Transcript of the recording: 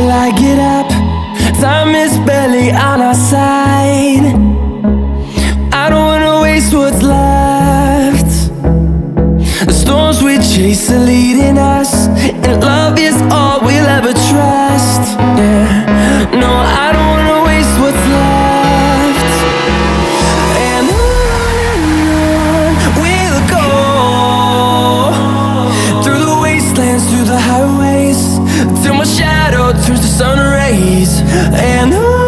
till I get up. Time is barely on our side. I don't wanna waste what's left. The storms we chase are leading us, and love is all we'll ever trust. Yeah, no, I don't wanna waste what's left. And on we'll go, through the wastelands, through the highways, till my shadow turns to sun rays. And on